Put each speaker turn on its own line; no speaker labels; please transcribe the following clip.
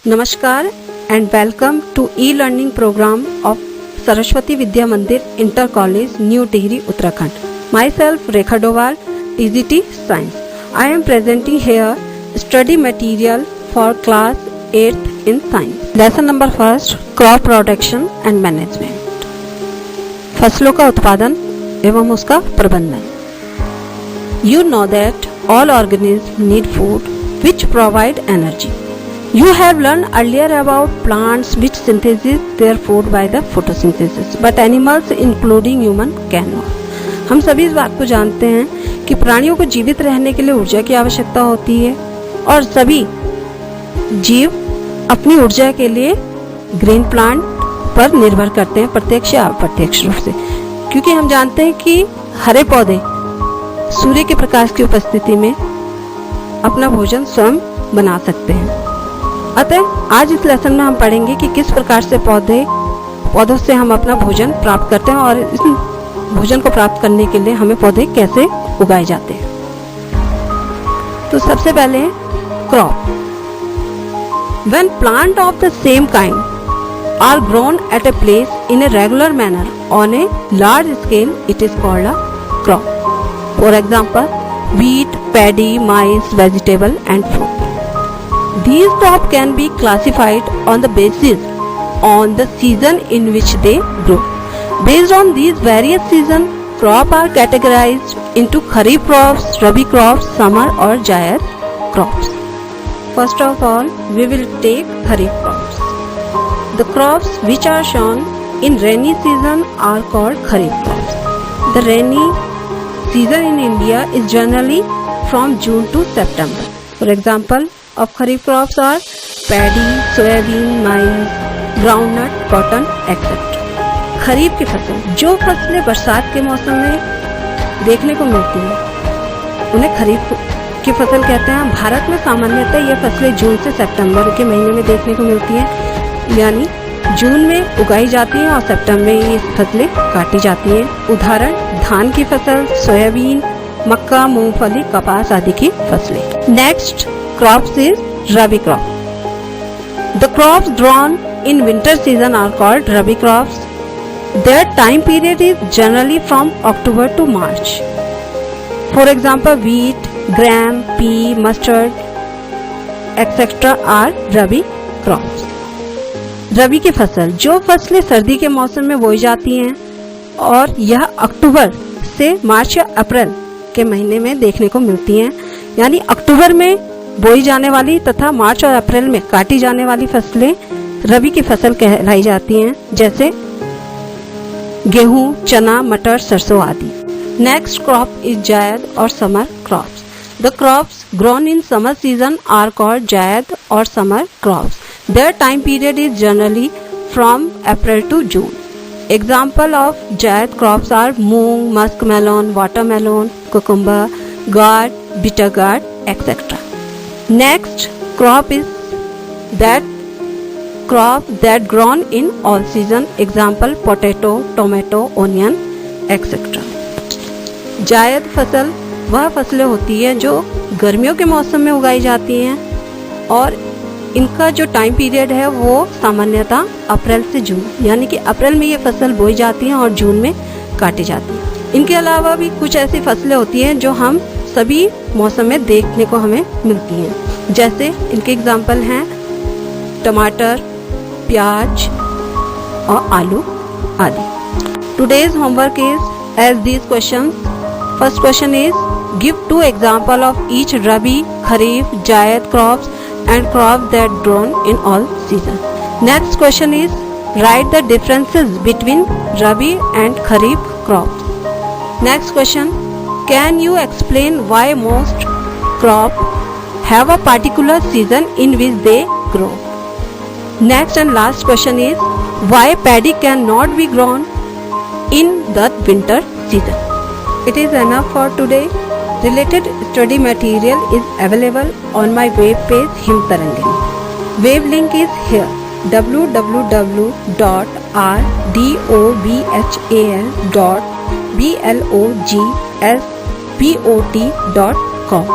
Namaskar and welcome to e-learning program of Saraswati Vidya Mandir Inter College, New Tehri, Uttarakhand. Myself Rekha Doval, TGT Science. I am presenting here study material for class 8th in Science. Lesson number 1, Crop Production and Management. फसलों का उत्पादन एवं उसका प्रबंधन. You know that all organisms need food which provide energy. You have learned earlier about plants which synthesize their food by the photosynthesis, but animals including human cannot. हम सभी इस बात को जानते हैं कि प्राणियों को जीवित रहने के लिए ऊर्जा की आवश्यकता होती है और सभी जीव अपनी ऊर्जा के लिए ग्रीन प्लांट पर निर्भर करते हैं, प्रत्यक्ष या अप्रत्यक्ष रूप से, क्योंकि हम जानते हैं कि हरे पौधे सूर्य के प्रकाश की उपस्थिति में अपना भोजन स्वयं बना सकते हैं. अतः आज इस लेसन में हम पढ़ेंगे कि किस प्रकार से पौधों से हम अपना भोजन प्राप्त करते हैं और इस भोजन को प्राप्त करने के लिए हमें पौधे कैसे उगाए जाते हैं. तो सबसे पहले crop. When plant of the same kind are grown at a place in a regular manner on a large scale, it is called a crop. For example, wheat, paddy, maize, vegetable and fruit. These crops can be classified on the basis on the season in which they grow. Based on these various seasons, crops are categorized into kharif crops, rabi crops, summer or zaid crops. First of all, we will take kharif crops. The crops which are shown in rainy season are called kharif crops. The rainy season in India is generally from June to September. For example, of kharif crops are paddy, soybean, maize, groundnut, cotton, etc. खरीफ की फसल, जो फसलें बरसात के मौसम में देखने को मिलती हैं उन्हें खरीफ की फसल कहते हैं. भारत में सामान्यतः ये फसलें जून से सितंबर के महीने में देखने को मिलती हैं, यानी जून में उगाई जाती हैं और सितंबर में ये फसलें काटी जाती हैं. उदाहरण धान की फसल, सोयाबीन, मक्का, मूंगफली, कपास आदि की फसलें. Next crops is rabi crop. The crops grown in winter season are called rabi crops. Their time period is generally from October to March. For example, wheat, gram, pea, mustard, etc. are rabi crops. रबी की फसल, जो फसलें सर्दी के मौसम में बोई जाती हैं और यह अक्टूबर से मार्च या अप्रैल के महीने में देखने को मिलती हैं, यानी अक्टूबर में बोई जाने वाली तथा मार्च और अप्रैल में काटी जाने वाली फसलें रबी की फसल कहलाई जाती हैं, जैसे गेहूं, चना, मटर, सरसों आदि. नेक्स्ट क्रॉप इज जायद और summer crops. The crops grown in summer season are called zaid और summer crops. Their time period is generally from April to June. Example of zaid crops are moong, musk melon, watermelon, cucumber, gourd, bitter gourd, etc. Next crop is that crop that grown in all season. Example potato, tomato, onion, etc. जायद फसल वह फसलें होती हैं जो गर्मियों के मौसम में उगाई जाती हैं और इनका जो टाइम पीरियड है वो सामान्यतः अप्रैल से जून, यानी कि अप्रैल में ये फसल बोई जाती हैं और जून में काटी जाती है. इनके अलावा भी कुछ ऐसी फसलें होती हैं जो हम सभी मौसम में देखने को हमें मिलती हैं, जैसे इनके एग्जाम्पल हैं टमाटर, प्याज और आलू आदि. Today's homework is as these questions. First question is give 2 example of each rabi, kharif, zaid crops and crop that grown in all season. Next question is write the differences between rabi and kharif crops. Next question, can you explain why most crops have a particular season in which they grow? Next and last question is, why paddy cannot be grown in the winter season? It is enough for today. Related study material is available on my web page Him Tarangini. Web link is here, www.rdobhal.blogspot.com.